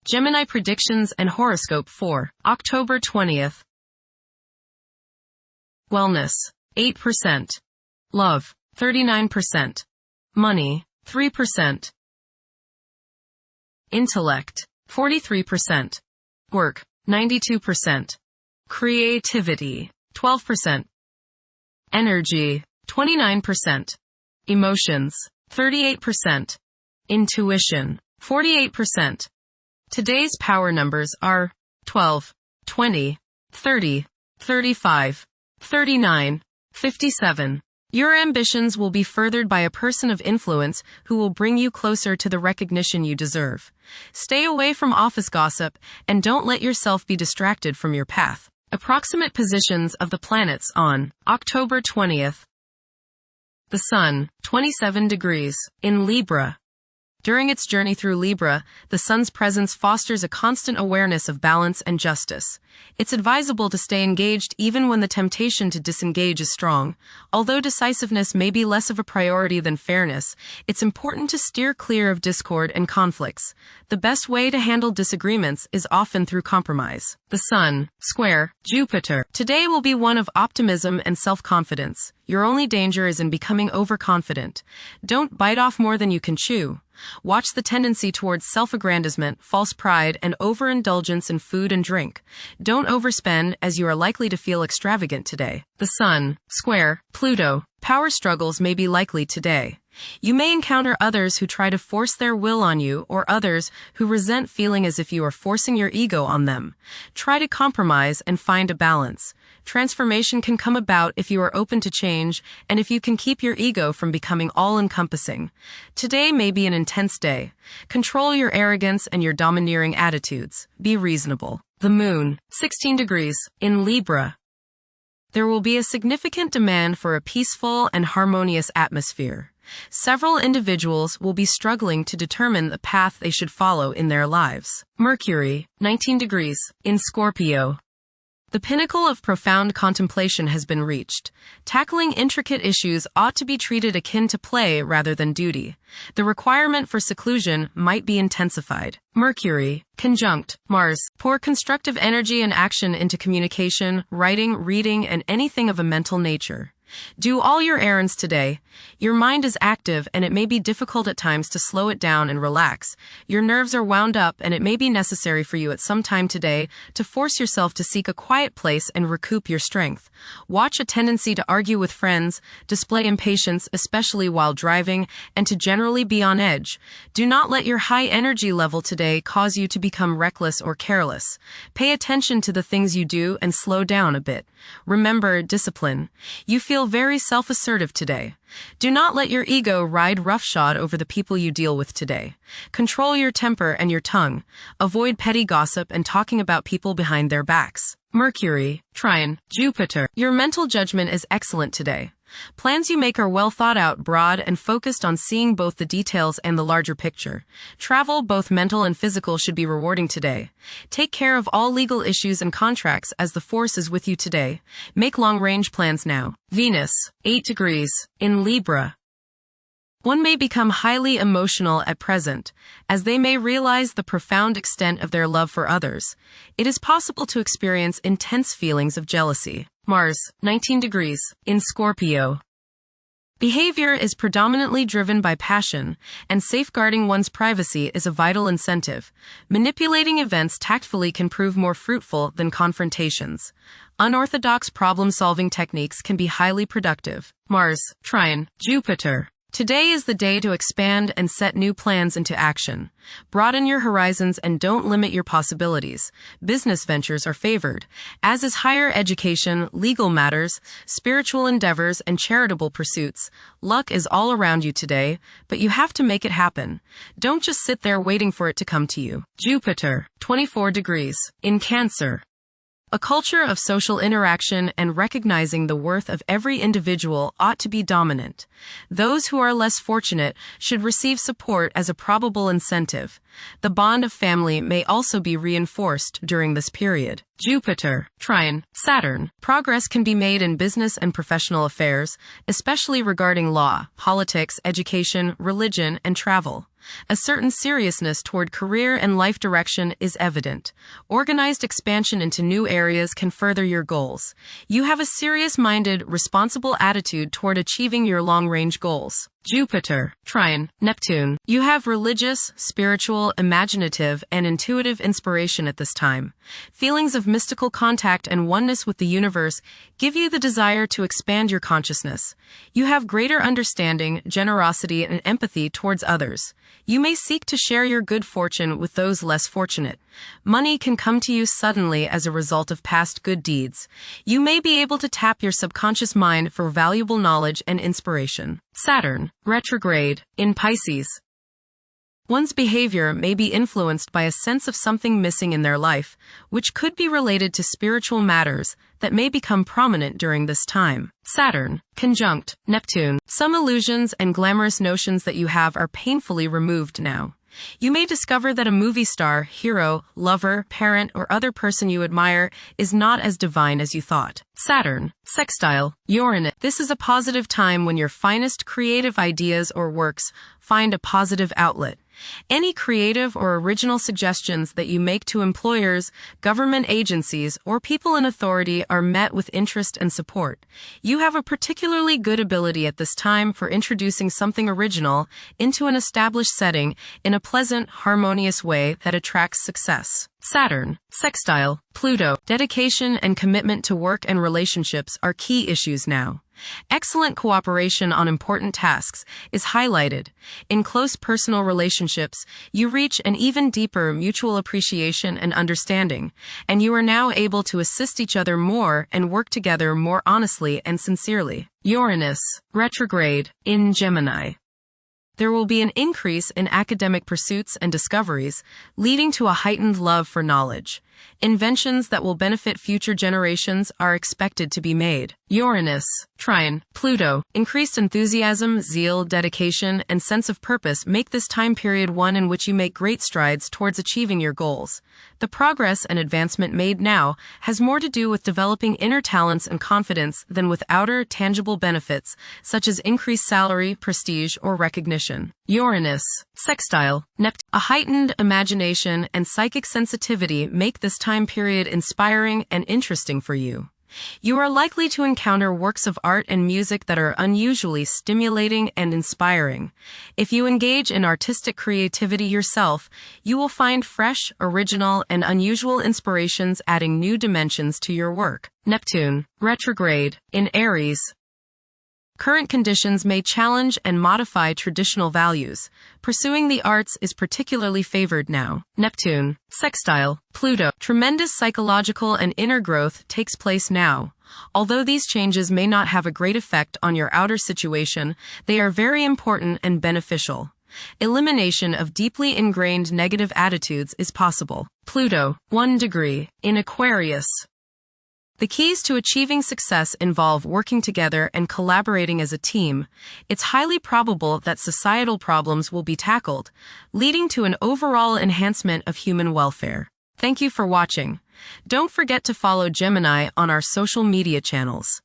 Gemini predictions and horoscope for October 20th. Wellness, 8%. Love, 39%. Money, 3%. Intellect, 43%. Work, 92%. Creativity, 12%. Energy, 29%. Emotions, 38%. Intuition, 48%. Today's power numbers are 12, 20, 30, 35, 39, 57. Your ambitions will be furthered by a person of influence who will bring you closer to the recognition you deserve. Stay away from office gossip and don't let yourself be distracted from your path. Approximate positions of the planets on October 20th. The Sun, 27 degrees, in Libra. During its journey through Libra, the Sun's presence fosters a constant awareness of balance and justice. It's advisable to stay engaged even when the temptation to disengage is strong. Although decisiveness may be less of a priority than fairness, it's important to steer clear of discord and conflicts. The best way to handle disagreements is often through compromise. The Sun, square, Jupiter. Today will be one of optimism and self-confidence. Your only danger is in becoming overconfident. Don't bite off more than you can chew. Watch the tendency towards self-aggrandizement, false pride, and overindulgence in food and drink. Don't overspend, as you are likely to feel extravagant today. The Sun, square, Pluto. Power struggles may be likely today. You may encounter others who try to force their will on you, or others who resent feeling as if you are forcing your ego on them. Try to compromise and find a balance. Transformation can come about if you are open to change and if you can keep your ego from becoming all-encompassing. Today may be an intense day. Control your arrogance and your domineering attitudes. Be reasonable. The Moon, 16 degrees, in Libra. There will be a significant demand for a peaceful and harmonious atmosphere. Several individuals will be struggling to determine the path they should follow in their lives. Mercury, 19 degrees, in Scorpio. The pinnacle of profound contemplation has been reached. Tackling intricate issues ought to be treated akin to play rather than duty. The requirement for seclusion might be intensified. Mercury, conjunct Mars. Pour constructive energy and action into communication, writing, reading, and anything of a mental nature. Do all your errands today. Your mind is active and it may be difficult at times to slow it down and relax. Your nerves are wound up and it may be necessary for you at some time today to force yourself to seek a quiet place and recoup your strength. Watch a tendency to argue with friends, display impatience, especially while driving, and to generally be on edge. Do not let your high energy level today cause you to become reckless or careless. Pay attention to the things you do and slow down a bit. Remember discipline. You feel very self-assertive today. Do not let your ego ride roughshod over the people you deal with today. Control your temper and your tongue. Avoid petty gossip and talking about people behind their backs. Mercury, trine, Jupiter. Your mental judgment is excellent today. Plans you make are well thought out, broad, and focused on seeing both the details and the larger picture. Travel, both mental and physical, should be rewarding today. Take care of all legal issues and contracts as the force is with you today. Make long-range plans now. Venus, 8 degrees, in Libra. One may become highly emotional at present, as they may realize the profound extent of their love for others. It is possible to experience intense feelings of jealousy. Mars, 19 degrees, in Scorpio. Behavior is predominantly driven by passion, and safeguarding one's privacy is a vital incentive. Manipulating events tactfully can prove more fruitful than confrontations. Unorthodox problem-solving techniques can be highly productive. Mars, trine, Jupiter. Today is the day to expand and set new plans into action. Broaden your horizons and don't limit your possibilities. Business ventures are favored, as is higher education, legal matters, spiritual endeavors, and charitable pursuits. Luck is all around you today, but you have to make it happen. Don't just sit there waiting for it to come to you. Jupiter, 24 degrees, in Cancer. A culture of social interaction and recognizing the worth of every individual ought to be dominant. Those who are less fortunate should receive support as a probable incentive. The bond of family may also be reinforced during this period. Jupiter, trine, Saturn. Progress can be made in business and professional affairs, especially regarding law, politics, education, religion, and travel. A certain seriousness toward career and life direction is evident. Organized expansion into new areas can further your goals. You have a serious-minded, responsible attitude toward achieving your long-range goals. Jupiter, trine, Neptune. You have religious, spiritual, imaginative, and intuitive inspiration at this time. Feelings of mystical contact and oneness with the universe give you the desire to expand your consciousness. You have greater understanding, generosity, and empathy towards others. You may seek to share your good fortune with those less fortunate. Money can come to you suddenly as a result of past good deeds. You may be able to tap your subconscious mind for valuable knowledge and inspiration. Saturn, retrograde, in Pisces. One's behavior may be influenced by a sense of something missing in their life, which could be related to spiritual matters that may become prominent during this time. Saturn, conjunct, Neptune. Some illusions and glamorous notions that you have are painfully removed now. You may discover that a movie star, hero, lover, parent, or other person you admire is not as divine as you thought. Saturn, sextile, Uranus. This is a positive time when your finest creative ideas or works find a positive outlet. Any creative or original suggestions that you make to employers, government agencies, or people in authority are met with interest and support. You have a particularly good ability at this time for introducing something original into an established setting in a pleasant, harmonious way that attracts success. Saturn, sextile, Pluto. Dedication and commitment to work and relationships are key issues now. Excellent cooperation on important tasks is highlighted. In close personal relationships, you reach an even deeper mutual appreciation and understanding, and you are now able to assist each other more and work together more honestly and sincerely. Uranus, retrograde, in Gemini. There will be an increase in academic pursuits and discoveries, leading to a heightened love for knowledge. Inventions that will benefit future generations are expected to be made. Uranus, trine, Pluto. Increased enthusiasm, zeal, dedication, and sense of purpose make this time period one in which you make great strides towards achieving your goals. The progress and advancement made now has more to do with developing inner talents and confidence than with outer, tangible benefits, such as increased salary, prestige, or recognition. Uranus, sextile, Neptune. A heightened imagination and psychic sensitivity make this time period inspiring and interesting for you. You are likely to encounter works of art and music that are unusually stimulating and inspiring. If you engage in artistic creativity yourself, you will find fresh, original, and unusual inspirations adding new dimensions to your work. Neptune, retrograde, in Aries. Current conditions may challenge and modify traditional values. Pursuing the arts is particularly favored now. Neptune, sextile, Pluto. Tremendous psychological and inner growth takes place now. Although these changes may not have a great effect on your outer situation, they are very important and beneficial. Elimination of deeply ingrained negative attitudes is possible. Pluto, 1 degree, in Aquarius. The keys to achieving success involve working together and collaborating as a team. It's highly probable that societal problems will be tackled, leading to an overall enhancement of human welfare. Thank you for watching. Don't forget to follow Gemini on our social media channels.